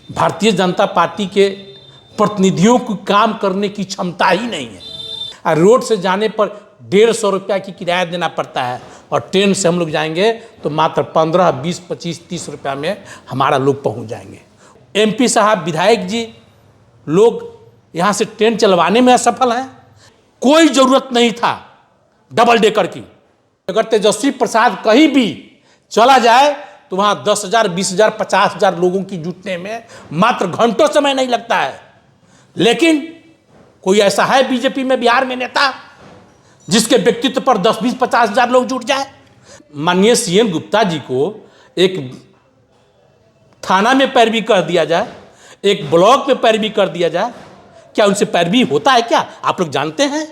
Bharatiya Janata party के प्रतिनिधियों को काम करने की क्षमता ही नहीं है। और रोड से जाने पर 150 रुपया की किराया देना पड़ता है और ट्रेन से हम लोग जाएंगे तो मात्र 15, 20, 25, 30 रुपया में हमारा लोग पहुंच जाएंगे। एमपी साहब, विधायक जी लोग यहाँ से ट्रेन चलवाने में असफल हैं। कोई ज़रूरत नहीं था डबल डेकर की। अगर तेजस्वी प्रसाद कहीं भी चला जाए तो वहाँ 10,000, 20,000, 50,000 लोगों की जुटने में मात्र घंटों समय नहीं लगता है। लेकिन कोई ऐसा है बीजेपी में, बिहार में नेता जिसके व्यक्तित्व पर 10, 20, 50,000 लोग जुट जाए? माननीय सीएम गुप्ता जी को एक थाना में पैरवी कर दिया जाए, एक ब्लॉक में पैरवी कर दिया जाए, क्या उनसे पैरवी होता है क्या? आप लोग जानते हैं।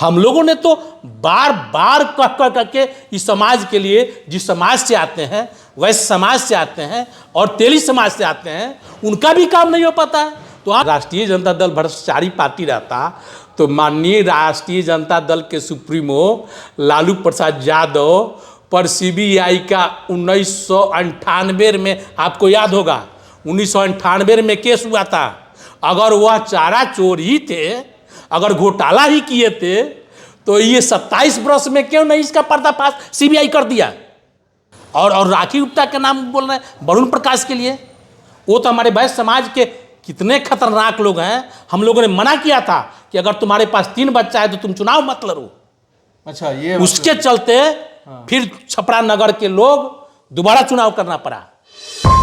हम लोगों ने तो बार बार कह करके इस समाज के लिए, जिस समाज से आते हैं, वैसे समाज से आते हैं और तेली समाज से आते हैं, उनका भी काम नहीं हो पाता है। तो आप राष्ट्रीय जनता दल भ्रष्टाचारी पार्टी रहता तो माननीय राष्ट्रीय जनता दल के सुप्रीमो लालू प्रसाद यादव पर सीबीआई का 1998 में, आपको याद होगा 1998 में केस हुआ था। अगर वह चारा चोर ही थे, अगर घोटाला ही किए थे, तो ये 27 वर्ष में क्यों नहीं इसका पर्दाफाश सीबीआई कर दिया? और राखी गुप्ता के नाम बोल रहे हैं वरुण प्रकाश के लिए। वो तो हमारे वैश्य समाज के कितने खतरनाक लोग हैं। हम लोगों ने मना किया था कि अगर तुम्हारे पास 3 बच्चा है तो तुम चुनाव मत लड़ो। अच्छा, ये उसके चलते फिर छपरा नगर के लोग दोबारा चुनाव करना पड़ा।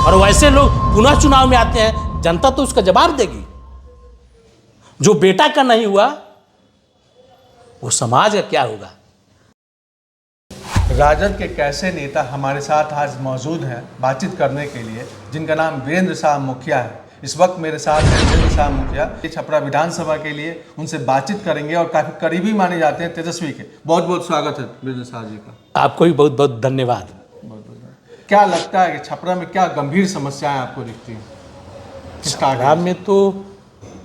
और वैसे लोग पुनः चुनाव में आते हैं, जनता तो उसका जवाब देगी। जो बेटा का नहीं हुआ वो समाज का क्या होगा? राजद के कैसे नेता हमारे साथ आज मौजूद हैं बातचीत करने के लिए, जिनका नाम वीरेंद्र साहब मुखिया है। इस वक्त मेरे साथ हैं वीरेंद्र साहब मुखिया, ये छपरा विधानसभा के लिए उनसे बातचीत करेंगे और काफ़ी करीबी माने जाते हैं तेजस्वी के। बहुत बहुत स्वागत है वीरेंद्र साहब जी का। आपको भी बहुत बहुत धन्यवाद। क्या लगता है कि छपरा में क्या गंभीर समस्याएं आपको दिखती हैं? छपरा में तो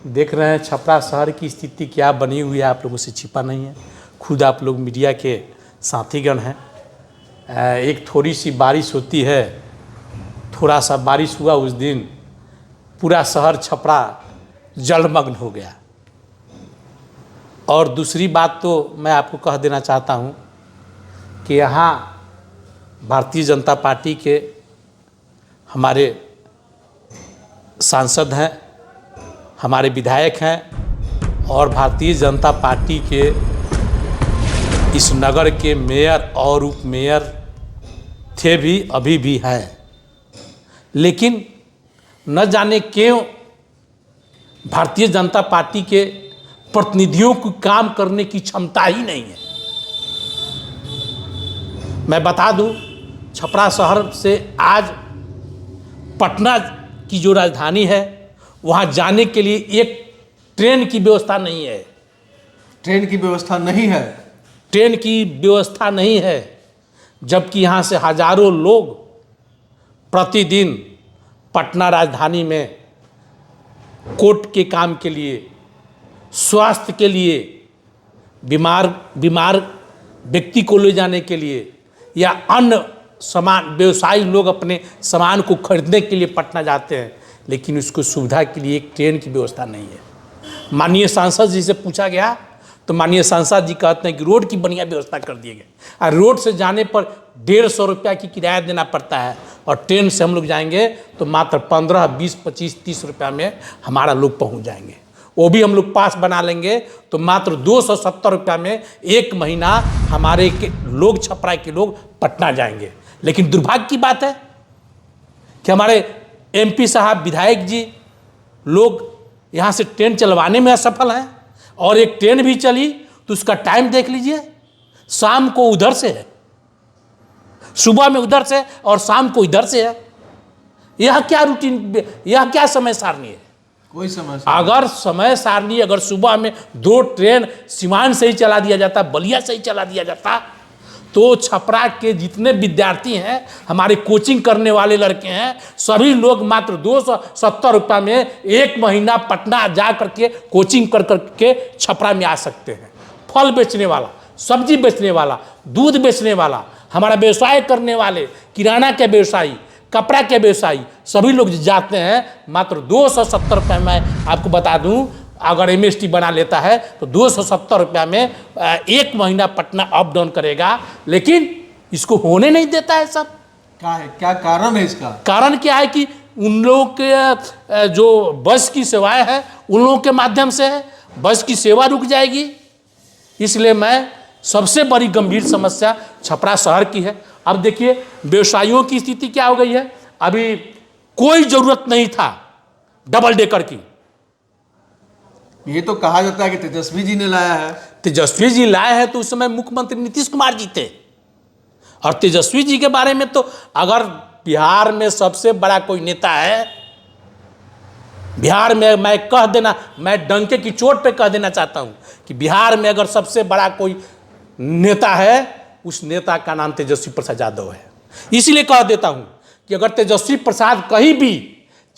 देख रहे हैं छपरा शहर की स्थिति क्या बनी हुई है, आप लोगों से छिपा नहीं है। खुद आप लोग मीडिया के साथीगण हैं। एक थोड़ी सी बारिश होती है, थोड़ा सा बारिश हुआ उस दिन पूरा शहर छपरा जलमग्न हो गया। और दूसरी बात तो मैं आपको कह देना चाहता हूँ कि यहाँ भारतीय जनता पार्टी के हमारे सांसद हैं, हमारे विधायक हैं और भारतीय जनता पार्टी के इस नगर के मेयर और उप मेयर थे भी, अभी भी हैं। लेकिन न जाने क्यों भारतीय जनता पार्टी के प्रतिनिधियों को काम करने की क्षमता ही नहीं है। मैं बता दूं, छपरा शहर से आज पटना की जो राजधानी है, वहाँ जाने के लिए एक ट्रेन की व्यवस्था नहीं है। ट्रेन की व्यवस्था नहीं है? ट्रेन की व्यवस्था नहीं है, जबकि यहाँ से हजारों लोग प्रतिदिन पटना राजधानी में कोर्ट के काम के लिए, स्वास्थ्य के लिए, बीमार व्यक्ति को ले जाने के लिए या अन्य सामान, व्यवसायी लोग अपने सामान को खरीदने के लिए पटना जाते हैं। लेकिन उसको सुविधा के लिए एक ट्रेन की व्यवस्था नहीं है। माननीय सांसद जी से पूछा गया तो माननीय सांसद जी कहते हैं कि रोड की बढ़िया व्यवस्था कर दिए गए। और रोड से जाने पर 150 रुपया की किराया देना पड़ता है और ट्रेन से हम लोग जाएंगे तो मात्र 15, 20, 25, 30 रुपया में हमारा लोग पहुंच जाएंगे। वो भी हम लोग पास बना लेंगे तो मात्र 270 रुपया में 1 महीना हमारे के लोग, छपरा के लोग पटना जाएंगे। लेकिन दुर्भाग्य की बात है कि हमारे एमपी साहब, विधायक जी लोग यहाँ से ट्रेन चलवाने में असफल हैं। और एक ट्रेन भी चली तो उसका टाइम देख लीजिए, शाम को उधर से है, सुबह में उधर से और शाम को इधर से है। यह क्या रूटीन, यह क्या समय सारणी है? कोई समय अगर समय सारणी, अगर सुबह में 2 ट्रेन सीवान से ही चला दिया जाता, बलिया से ही चला दिया जाता, तो छपरा के जितने विद्यार्थी हैं, हमारे कोचिंग करने वाले लड़के हैं, सभी लोग मात्र 270 रुपये में 1 महीना पटना जा करके कोचिंग कर करके छपरा में आ सकते हैं। फल बेचने वाला, सब्जी बेचने वाला, दूध बेचने वाला, हमारा व्यवसाय करने वाले, किराना के व्यवसायी, कपड़ा के व्यवसायी सभी लोग जाते हैं मात्र 270 रुपये में। आपको बता दूं, अगर MST बना लेता है तो 270 रुपये में 1 महीना पटना अप डाउन करेगा, लेकिन इसको होने नहीं देता है सब। क्या कारण है इसका? कारण क्या है कि उन लोगों के जो बस की सेवाएं है उन लोगों के माध्यम से है, बस की सेवा रुक जाएगी। इसलिए मैं सबसे बड़ी गंभीर समस्या छपरा शहर की है। अब देखिए व्यवसायियों की स्थिति क्या हो गई है। अभी कोई जरूरत नहीं था डबल डेकर की। ये तो कहा जाता है कि तेजस्वी जी ने लाया है। तेजस्वी जी लाए हैं तो उस समय मुख्यमंत्री नीतीश कुमार जी थे। और तेजस्वी जी के बारे में तो अगर बिहार में सबसे बड़ा कोई नेता है, बिहार में मैं कह देना, मैं डंके की चोट पे कह देना चाहता हूं कि बिहार में अगर सबसे बड़ा कोई नेता है, उस नेता का नाम तेजस्वी प्रसाद यादव है। इसीलिए कह देता हूं कि अगर तेजस्वी प्रसाद कहीं भी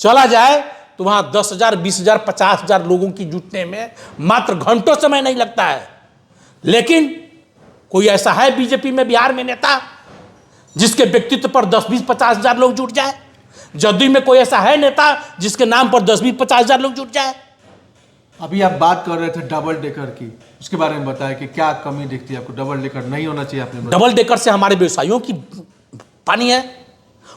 चला जाए तो वहां 10,000, 20,000, 50,000 लोगों की जुटने में मात्र घंटों समय नहीं लगता है। लेकिन कोई ऐसा है बीजेपी में, बिहार में नेता जिसके व्यक्तित्व पर 10, 20, 50,000 लोग जुट जाए? जदयू में कोई ऐसा है नेता जिसके नाम पर 10, 20, 50,000 लोग जुट जाए? अभी आप बात कर रहे थे डबल डेकर की, उसके बारे में बताया कि क्या कमी दिखती है आपको? डबल डेकर नहीं होना चाहिए आपने बताया। डबल डेकर से हमारे व्यवसायियों की पानी है।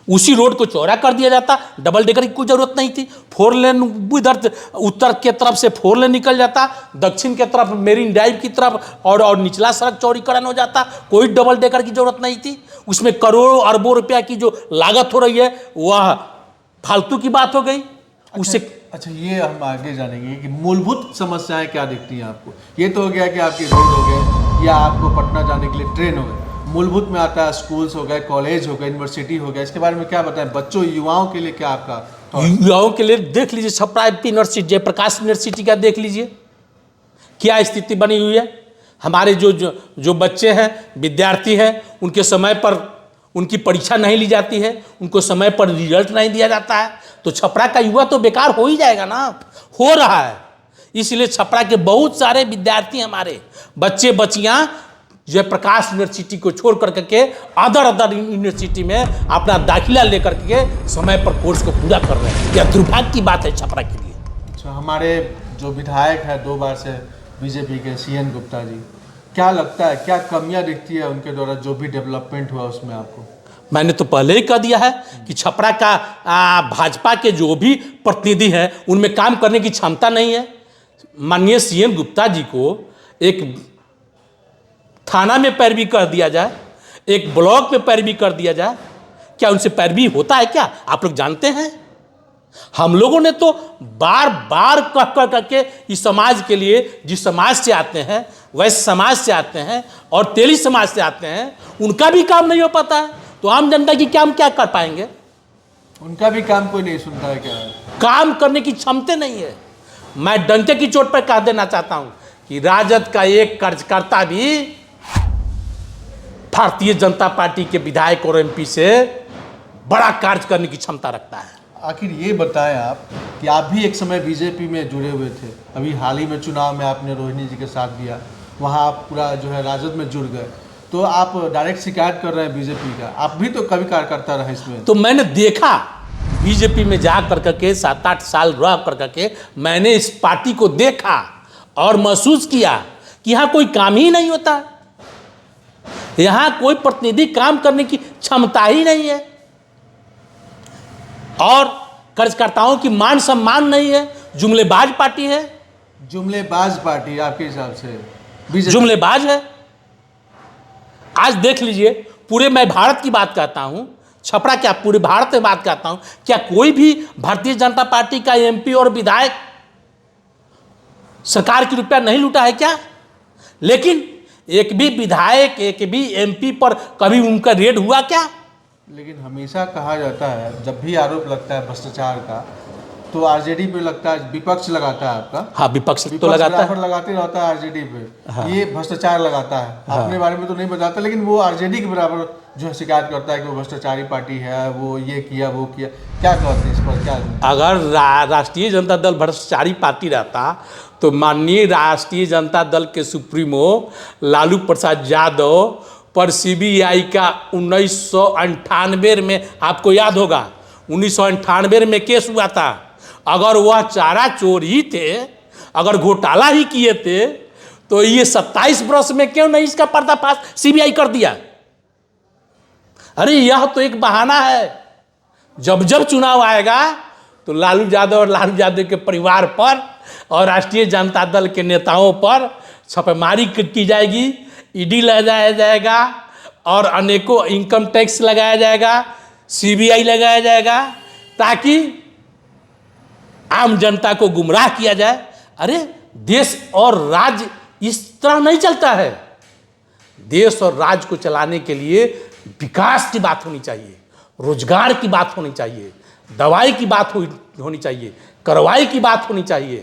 उसी रोड को चौड़ा कर दिया जाता, डबल डेकर की कोई जरूरत नहीं थी। 4 लेन इधर उत्तर के तरफ से 4 लेन निकल जाता, दक्षिण के तरफ मेरीन ड्राइव की तरफ और निचला सड़क चौड़ीकरण हो जाता। कोई डबल डेकर की जरूरत नहीं थी। उसमें करोड़ों अरबों रुपया की जो लागत हो रही है वह फालतू की बात हो गई। उससे अच्छा, ये हम आगे जानेंगे कि मूलभूत समस्याएं क्या दिखती हैं आपको। ये तो हो गया कि आपकी रोड हो गए या आपको पटना जाने के लिए ट्रेन हो गए। मूलभूत में आता है स्कूल्स हो गए, कॉलेज हो गए, यूनिवर्सिटी हो गया। इसके बारे में क्या बताएं बच्चों, युवाओं के लिए क्या आपका? युवाओं के लिए देख लीजिए छपरा यूनिवर्सिटी, जयप्रकाश यूनिवर्सिटी का देख लीजिए क्या स्थिति बनी हुई है। हमारे जो बच्चे हैं, विद्यार्थी हैं, उनके समय पर उनकी परीक्षा नहीं ली जाती है, उनको समय पर रिजल्ट नहीं दिया जाता है, तो छपरा का युवा तो बेकार हो ही जाएगा ना। हो रहा है। इसलिए छपरा के बहुत सारे विद्यार्थी, हमारे बच्चे बच्चियां जयप्रकाश यूनिवर्सिटी को छोड़ करके अदर यूनिवर्सिटी में अपना दाखिला लेकर के समय पर कोर्स को पूरा कर रहे हैं। यह दुर्भाग्य की बात है छपरा के लिए। अच्छा, हमारे जो विधायक है 2 बार से बीजेपी के, CN गुप्ता जी, क्या लगता है क्या कमियां दिखती है उनके द्वारा जो भी डेवलपमेंट हुआ उसमें आपको? मैंने तो पहले ही कह दिया है कि छपरा का भाजपा के जो भी प्रतिनिधि हैं उनमें काम करने की क्षमता नहीं है। माननीय CN गुप्ता जी को एक थाना में पैरवी कर दिया जाए, एक ब्लॉक में पैरवी कर दिया जाए, क्या उनसे पैरवी होता है क्या? आप लोग जानते हैं। हम लोगों ने तो बार बार कह कर करके इस समाज के लिए, जिस समाज से आते हैं, वैसे समाज से आते हैं और तेली समाज से आते हैं, उनका भी काम नहीं हो पाता है, तो आम जनता की क्या हम क्या कर पाएंगे? उनका भी काम कोई नहीं सुनता है क्या? काम करने की क्षमता नहीं है। मैं डंके की चोट पर कह देना चाहता हूं कि राजद का एक कार्यकर्ता भी भारतीय जनता पार्टी के विधायक और MP से बड़ा कार्य करने की क्षमता रखता है। आखिर ये बताएं आप कि आप भी एक समय बीजेपी में जुड़े हुए थे, अभी हाल ही में चुनाव में आपने रोहिणी जी के साथ दिया, वहाँ आप पूरा जो है राजद में जुड़ गए, तो आप डायरेक्ट शिकायत कर रहे हैं बीजेपी का। आप भी तो कभी कार्यकर्ता रहे इसमें। तो मैंने देखा बीजेपी में जा कर के 7-8 साल रह कर के मैंने इस पार्टी को देखा और महसूस किया कि यहाँ कोई काम ही नहीं होता, यहाँ कोई प्रतिनिधि काम करने की क्षमता ही नहीं है और कार्यकर्ताओं की मान सम्मान नहीं है। जुमलेबाज पार्टी है। जुमलेबाज पार्टी आपके हिसाब से बीजेपी जुमलेबाज है। आज देख लीजिए, पूरे मैं भारत की बात करता हूं, छपरा क्या पूरे भारत में बात करता हूं, क्या कोई भी भारतीय जनता पार्टी का MP और विधायक सरकार की रुपया नहीं लूटा है क्या? लेकिन एक भी विधायक, एक भी MP पर कभी उनका रेड हुआ क्या? लेकिन हमेशा कहा जाता है जब भी आरोप लगता है भ्रष्टाचार का तो RJD पे लगता है, विपक्ष लगाता है आपका। हाँ, विपक्ष तो लगाता है, लगाते रहता है RJD पे। हाँ। ये भ्रष्टाचार लगाता है। हाँ। अपने बारे में तो नहीं बताता, लेकिन वो RJD के बराबर जो है शिकायत करता है कि वो भ्रष्टाचारी पार्टी है, वो ये किया वो किया। क्या कहते हैं इस पर? क्या अगर राष्ट्रीय जनता दल भ्रष्टाचारी पार्टी रहता तो माननीय राष्ट्रीय जनता दल के सुप्रीमो लालू प्रसाद यादव पर सीबीआई का 1998 में, आपको याद होगा 1998 में केस हुआ था। अगर वह चारा चोर ही थे, अगर घोटाला ही किए थे, तो ये 27 वर्ष में क्यों नहीं इसका पर्दाफाश सीबीआई कर दिया? अरे यह तो एक बहाना है। जब जब चुनाव आएगा तो लालू यादव और लालू यादव के परिवार पर और राष्ट्रीय जनता दल के नेताओं पर छापेमारी की जाएगी, ईडी लगाया जाएगा और अनेकों इनकम टैक्स लगाया जाएगा, सीबीआई लगाया जाएगा, ताकि आम जनता को गुमराह किया जाए। अरे देश और राज्य इस तरह नहीं चलता है। देश और राज्य को चलाने के लिए विकास की बात होनी चाहिए, रोजगार की बात होनी चाहिए, दवाई की बात होनी चाहिए, कार्रवाई की बात होनी चाहिए,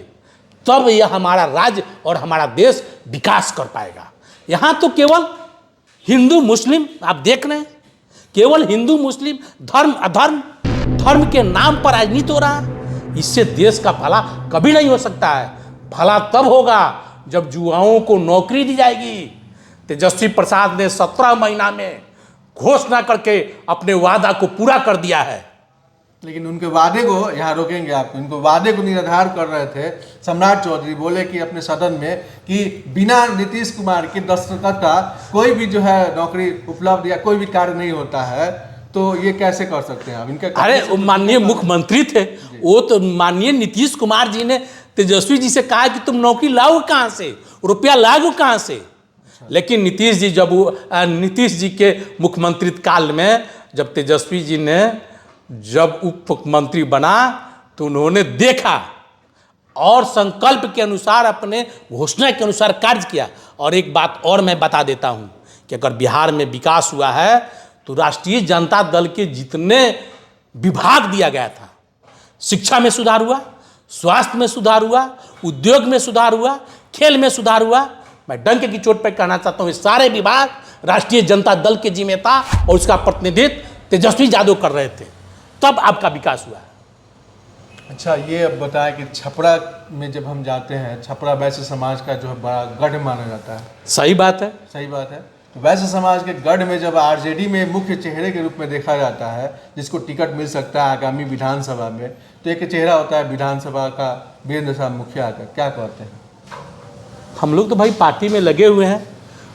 तब यह हमारा राज्य और हमारा देश विकास कर पाएगा। यहाँ तो केवल हिंदू मुस्लिम, आप देख रहे हैं, केवल हिंदू मुस्लिम, धर्म अधर्म, धर्म के नाम पर राजनीति हो रहा है। इससे देश का भला कभी नहीं हो सकता है। भला तब होगा जब युवाओं को नौकरी दी जाएगी। तेजस्वी प्रसाद ने 17 महीना में घोषणा करके अपने वादा को पूरा कर दिया है। लेकिन उनके वादे को, यहाँ रोकेंगे आपको, उनको वादे को निराधार कर रहे थे। सम्राट चौधरी बोले कि अपने सदन में कि बिना नीतीश कुमार के दस्तखत का कोई भी जो है नौकरी उपलब्ध या कोई भी कार्य नहीं होता है, तो ये कैसे कर सकते हैं आप इनका? अरे वो माननीय मुख्यमंत्री थे, वो तो माननीय नीतीश कुमार जी ने तेजस्वी जी से कहा कि तुम नौकरी लाओ कहाँ से, रुपया लाओ कहाँ से। लेकिन नीतीश जी नीतीश जी के मुख्यमंत्री काल में जब तेजस्वी जी ने जब उप मुख्यमंत्री बना तो उन्होंने देखा और संकल्प के अनुसार, अपने घोषणा के अनुसार कार्य किया। और एक बात और मैं बता देता हूं कि अगर बिहार में विकास हुआ है तो राष्ट्रीय जनता दल के जितने विभाग दिया गया था, शिक्षा में सुधार हुआ, स्वास्थ्य में सुधार हुआ, उद्योग में सुधार हुआ, खेल में सुधार हुआ। मैं डंके की चोट पर कहना चाहता हूं, ये सारे विभाग राष्ट्रीय जनता दल के जिम्मे था और उसका प्रतिनिधित्व तेजस्वी यादव कर रहे थे, तब आपका विकास हुआ। अच्छा, ये अब बताया कि छपरा में जब हम जाते हैं, छपरा वैश्य समाज का जो है बड़ा गढ़ माना जाता है। सही बात है, सही बात है। तो वैश्य समाज के गढ़ में जब आरजेडी में मुख्य चेहरे के रूप में देखा जाता है, जिसको टिकट मिल सकता है आगामी विधानसभा में, तो एक चेहरा होता है विधानसभा का वीरेंद्र साहब मुखिया का, क्या कहते हैं? हम लोग तो भाई पार्टी में लगे हुए हैं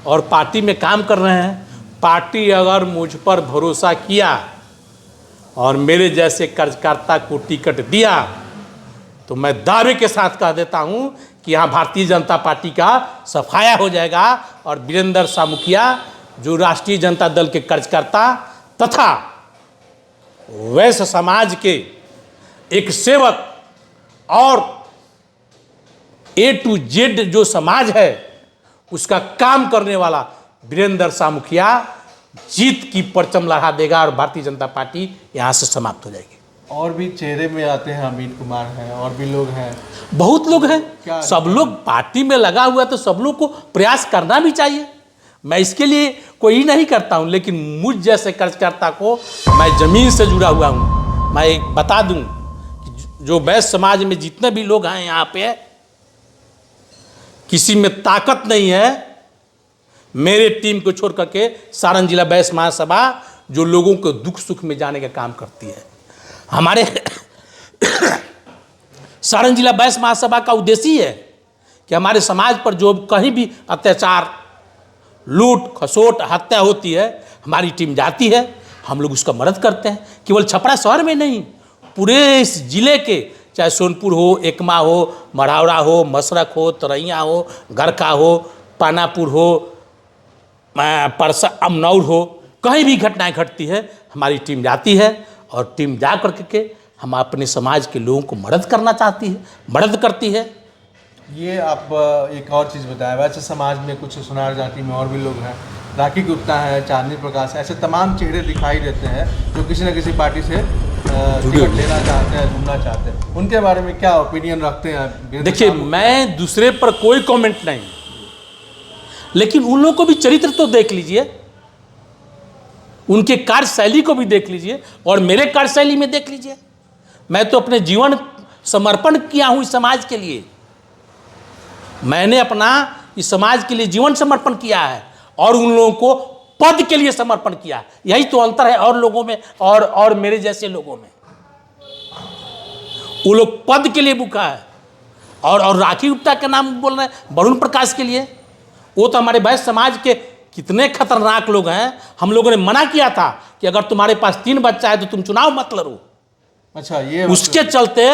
और पार्टी में काम कर रहे हैं। पार्टी अगर मुझ पर भरोसा किया और मेरे जैसे कार्यकर्ता को टिकट दिया तो मैं दावे के साथ कह देता हूं कि यहाँ भारतीय जनता पार्टी का सफाया हो जाएगा और वीरेंद्र साह मुखिया, जो राष्ट्रीय जनता दल के कार्यकर्ता तथा वैश्य समाज के एक सेवक और A to Z जो समाज है उसका काम करने वाला वीरेंद्र साह मुखिया जीत की परचम लहरा देगा और भारतीय जनता पार्टी यहाँ से समाप्त हो जाएगी। और भी चेहरे में आते हैं, अमित कुमार हैं, और भी लोग हैं, बहुत लोग हैं। सब लोग पार्टी में लगा हुआ है तो सब लोग को प्रयास करना भी चाहिए। मैं इसके लिए कोई नहीं करता हूं, लेकिन मुझ जैसे कार्यकर्ता को, मैं जमीन से जुड़ा हुआ हूं। मैं एक बता दूं कि जो वैश्य समाज में जितने भी लोग हैं यहाँ पे, किसी में ताकत नहीं है मेरे टीम को छोड़ करके सारण जिला वैश्य महासभा जो लोगों को दुख सुख में जाने का काम करती है। हमारे सारण जिला वैश्य महासभा का उद्देश्य ही है कि हमारे समाज पर जो कहीं भी अत्याचार, लूट खसोट, हत्या होती है, हमारी टीम जाती है, हम लोग उसका मदद करते हैं। केवल छपरा शहर में नहीं, पूरे इस जिले के, चाहे सोनपुर हो, एकमा हो, मढ़ौरा हो, मसरख हो, तरैया हो, गरखा हो, पानापुर हो, परसा अमनौर हो, कहीं भी घटनाएं घटती है हमारी टीम जाती है और टीम जा करके हम अपने समाज के लोगों को मदद करना चाहती है, मदद करती है। ये आप एक और चीज़ बताएं, वैसे समाज में कुछ सुनार जाति में और भी लोग हैं, राखी गुप्ता है, चांदनी प्रकाश, ऐसे तमाम चेहरे दिखाई देते हैं जो किसी न किसी पार्टी से टिकट लेना चाहते हैं, जुड़ना चाहते हैं। उनके बारे में क्या ओपिनियन रखते हैं? देखिए, मैं दूसरे पर कोई कमेंट नहीं, लेकिन उन लोगों को भी चरित्र तो देख लीजिए, उनके कार्यशैली को भी देख लीजिए और मेरे कार्यशैली में देख लीजिए। मैं तो अपने जीवन समर्पण किया हूं इस समाज के लिए। मैंने अपना इस समाज के लिए जीवन समर्पण किया है और उन लोगों को पद के लिए समर्पण किया। यही तो अंतर है और लोगों में और मेरे जैसे लोगों में। वो लोग पद के लिए भूखा है और राखी गुप्ता के नाम बोल रहे हैं वरुण प्रकाश के लिए। वो तो हमारे वैश्य समाज के कितने खतरनाक लोग हैं। हम लोगों ने मना किया था कि अगर तुम्हारे पास 3 बच्चा है तो तुम चुनाव मत लड़ो। अच्छा, ये उसके चलते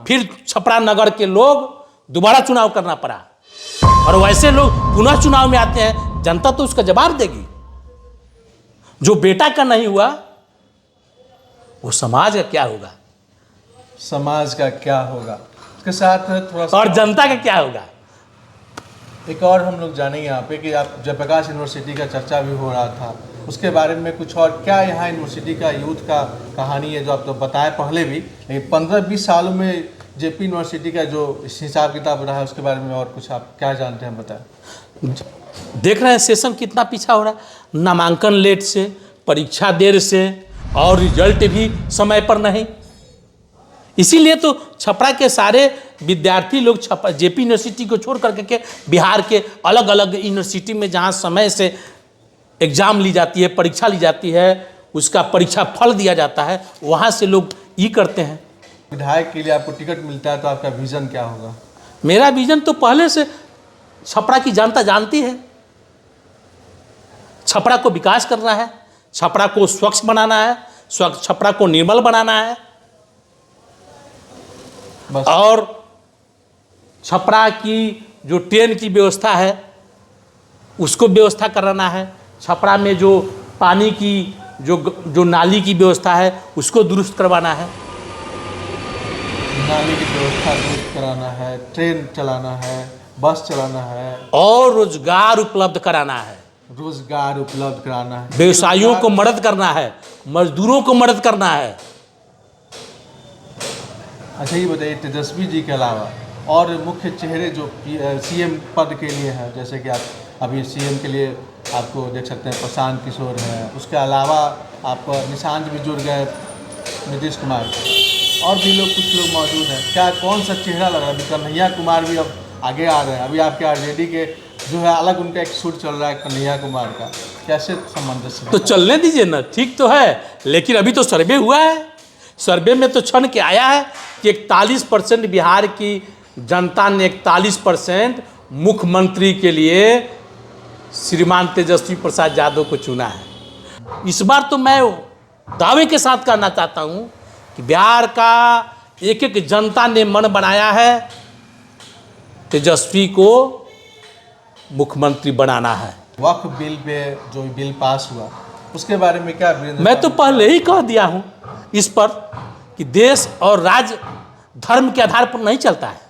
फिर छपरा नगर के लोग दोबारा चुनाव करना पड़ा। और वैसे लोग पुनः चुनाव में आते हैं, जनता तो उसका जवाब देगी। जो बेटा का नहीं हुआ वो समाज का क्या होगा? समाज का क्या होगा, उसके साथ थोड़ा सा और जनता का क्या होगा? एक और हम लोग जानेंगे यहाँ पे कि आप जयप्रकाश यूनिवर्सिटी का चर्चा भी हो रहा था, उसके बारे में कुछ और क्या यहाँ यूनिवर्सिटी का यूथ का कहानी है जो आप तो बताएं पहले भी, लेकिन 15-20 सालों में जेपी यूनिवर्सिटी का जो हिसाब किताब रहा है उसके बारे में और कुछ आप क्या जानते हैं बताएं। देख रहे हैं सेशन कितना पीछा हो रहा है। नामांकन लेट से, परीक्षा देर से और रिजल्ट भी समय पर नहीं। इसीलिए तो छपरा के सारे विद्यार्थी लोग जेपी यूनिवर्सिटी को छोड़ करके के बिहार के अलग अलग यूनिवर्सिटी में जहाँ समय से एग्ज़ाम ली जाती है, परीक्षा ली जाती है, उसका परीक्षा फल दिया जाता है, वहाँ से लोग ये करते हैं। विधायक के लिए आपको टिकट मिलता है तो आपका विज़न क्या होगा? मेरा विज़न तो पहले से छपरा की जनता जानती है। छपरा को विकास करना है, छपरा को स्वच्छ बनाना है, छपरा को निर्मल बनाना है बस। और छपरा की जो ट्रेन की व्यवस्था है उसको व्यवस्था कराना है। छपरा में जो पानी की जो नाली की व्यवस्था है उसको दुरुस्त करवाना है। नाली की व्यवस्था दुरुस्त कराना है, ट्रेन चलाना है, बस चलाना है और रोजगार उपलब्ध कराना है। रोजगार उपलब्ध कराना है, व्यवसायियों को मदद करना है, मजदूरों को मदद करना है। अच्छा, ये बताइए तेजस्वी जी के अलावा और मुख्य चेहरे जो सीएम पद के लिए हैं, जैसे कि आप अभी सीएम के लिए आपको देख सकते हैं प्रशांत किशोर हैं, उसके अलावा आप निशांत भी जुड़ गए, नीतीश कुमार, और भी लोग कुछ लोग मौजूद हैं। क्या कौन सा चेहरा लग रहा है? अभी कन्हैया कुमार भी अब आगे आ रहे हैं। अभी आपके आरजेडी के जो है अलग उनका एक सूट चल रहा है कन्हैया कुमार का, कैसे सामंजस्य? तो चलने दीजिए ना, ठीक तो है, लेकिन अभी तो सर्वे हुआ है। सर्वे में तो छन के आया है कि 41% बिहार की जनता ने 41% मुख्यमंत्री के लिए श्रीमान तेजस्वी प्रसाद यादव को चुना है। इस बार तो मैं दावे के साथ कहना चाहता हूं कि बिहार का एक एक जनता ने मन बनाया है तेजस्वी को मुख्यमंत्री बनाना है। वक्फ बिल पे जो बिल पास हुआ उसके बारे में क्या? मैं तो पहले ही कह दिया हूं इस पर कि देश और राज्य धर्म के आधार पर नहीं चलता है।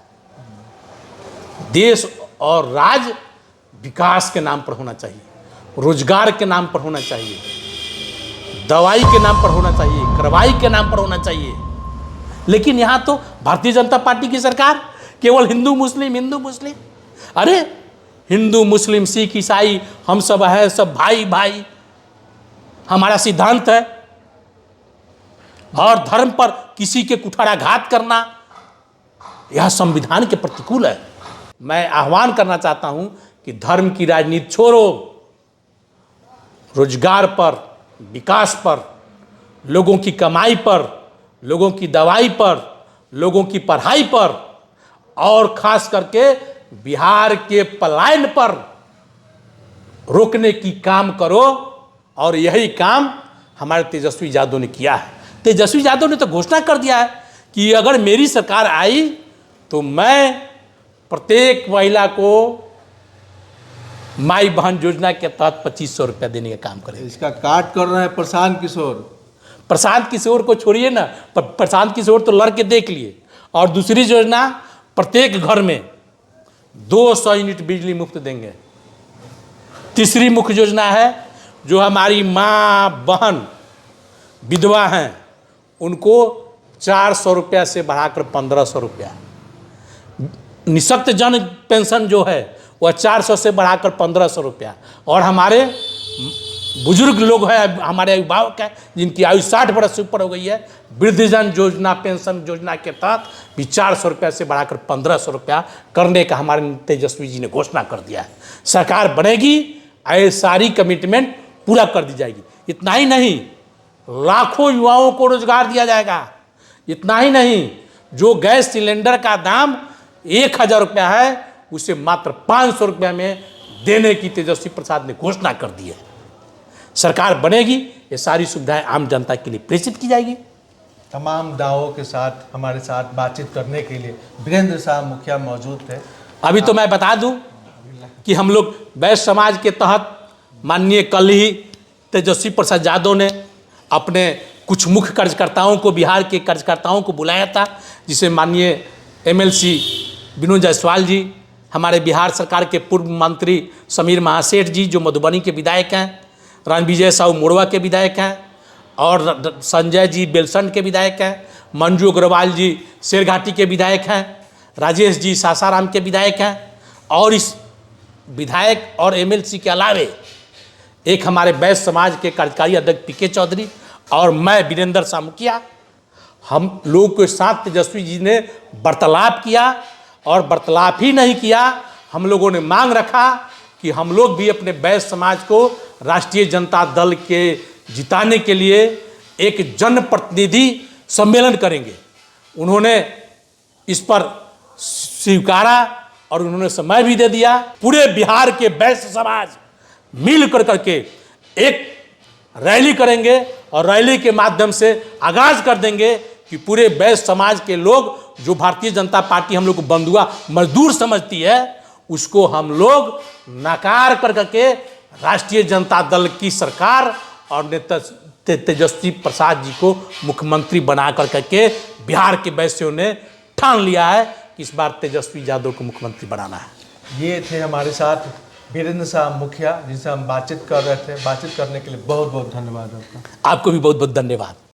देश और राज्य विकास के नाम पर होना चाहिए, रोजगार के नाम पर होना चाहिए, दवाई के नाम पर होना चाहिए, कार्रवाई के नाम पर होना चाहिए। लेकिन यहाँ तो भारतीय जनता पार्टी की सरकार केवल हिंदू मुस्लिम। अरे हिंदू मुस्लिम सिख ईसाई हम सब है, सब भाई भाई, हमारा सिद्धांत है। और धर्म पर किसी के कुठाराघात करना यह संविधान के प्रतिकूल है। मैं आह्वान करना चाहता हूं कि धर्म की राजनीति छोड़ो, रोजगार पर, विकास पर, लोगों की कमाई पर, लोगों की दवाई पर, लोगों की पढ़ाई पर और खास करके बिहार के पलायन पर रोकने की काम करो। और यही काम हमारे तेजस्वी यादव ने किया है। तेजस्वी यादव ने तो घोषणा कर दिया है कि अगर मेरी सरकार आई तो मैं प्रत्येक महिला को माई बहन योजना के तहत 2500 रुपया देने का काम करेंगे। इसका काट कर रहे हैं प्रशांत किशोर। प्रशांत किशोर को छोड़िए ना, प्रशांत किशोर तो लड़के देख लिए। और दूसरी योजना, प्रत्येक घर में 200 यूनिट बिजली मुफ्त देंगे। तीसरी मुख्य योजना है जो हमारी माँ बहन विधवा हैं उनको 400 रुपया से बढ़ाकर 1500 रुपया। निःशक्त जन पेंशन जो है वह 400 से बढ़ाकर 1500 रुपया। और हमारे बुजुर्ग लोग हैं, हमारे अभिभावक हैं जिनकी आयु 60 वर्ष से ऊपर हो गई है, वृद्धजन योजना पेंशन योजना के तहत भी 400 रुपया से बढ़ाकर 1500 रुपया करने का हमारे तेजस्वी जी ने घोषणा कर दिया है। सरकार बनेगी, ये सारी कमिटमेंट पूरा कर दी जाएगी। इतना ही नहीं, लाखों युवाओं को रोजगार दिया जाएगा। इतना ही नहीं, जो गैस सिलेंडर का दाम 1000 रुपया है उसे मात्र 500 रुपया में देने की तेजस्वी प्रसाद ने घोषणा कर दी है। सरकार बनेगी, ये सारी सुविधाएं आम जनता के लिए प्रेषित की जाएगी। तमाम दावों के साथ हमारे साथ बातचीत करने के लिए वीरेंद्र शाह मुखिया मौजूद थे। अभी तो मैं बता दूं कि हम लोग वैश्य समाज के तहत माननीय कल ही तेजस्वी प्रसाद यादव ने अपने कुछ मुख्य कार्यकर्ताओं को, बिहार के कार्यकर्ताओं को बुलाया था, जिसे माननीय MLC विनोद जायसवाल जी, हमारे बिहार सरकार के पूर्व मंत्री समीर महासेठ जी जो मधुबनी के विधायक हैं, रणविजय साहू मोरवा के विधायक हैं, और संजय जी बेलसंड के विधायक हैं, मंजू अग्रवाल जी शेरघाटी के विधायक हैं, राजेश जी सासाराम के विधायक हैं, और इस विधायक और MLC के अलावे एक हमारे वैश्य समाज के कार्यकारी अध्यक्ष PK चौधरी और मैं वीरेंद्र शाह मुखिया, हम लोगों के साथ तेजस्वी जी ने वार्तालाप किया। और वार्तालाप ही नहीं किया, हम लोगों ने मांग रखा कि हम लोग भी अपने वैश्य समाज को राष्ट्रीय जनता दल के जिताने के लिए एक जनप्रतिनिधि सम्मेलन करेंगे। उन्होंने इस पर स्वीकारा और उन्होंने समय भी दे दिया। पूरे बिहार के वैश्य समाज मिल करके एक रैली करेंगे और रैली के माध्यम से आगाज कर देंगे कि पूरे वैश्य समाज के लोग, जो भारतीय जनता पार्टी हम लोग को बंधुआ मजदूर समझती है, उसको हम लोग नकार करके राष्ट्रीय जनता दल की सरकार और नेता तेजस्वी प्रसाद जी को मुख्यमंत्री बना करके बिहार के वैश्यों ने ठान लिया है कि इस बार तेजस्वी यादव को मुख्यमंत्री बनाना है। ये थे हमारे साथ वीरेंद्र शाह मुखिया, जिनसे हम बातचीत कर रहे थे। बातचीत करने के लिए बहुत बहुत धन्यवाद आपका। आपको भी बहुत बहुत धन्यवाद।